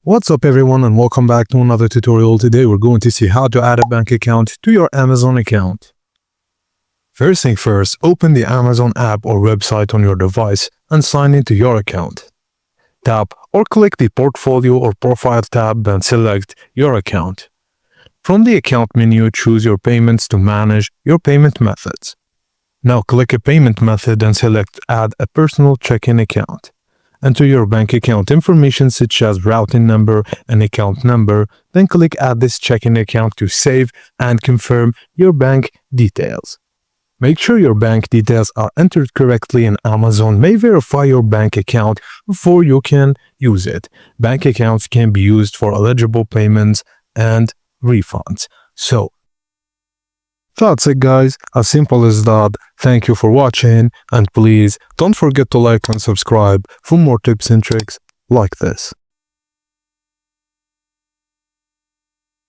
What's up everyone and welcome back to another tutorial. Today we're going to see how to add a bank account to your Amazon account. First thing first, open the Amazon app or website on your device and sign into your account. Tap or click the Portfolio or Profile tab, then select your account. From the account menu, choose your payments to manage your payment methods. Now click a payment method and select Add a personal checking account. Enter your bank account information such as routing number and account number, then click Add this checking account to save and confirm your bank details. Make sure your bank details are entered correctly and Amazon may verify your bank account before you can use it. Bank accounts can be used for eligible payments and refunds. So, that's it guys, as simple as that. Thank you for watching and please don't forget to like and subscribe for more tips and tricks like this.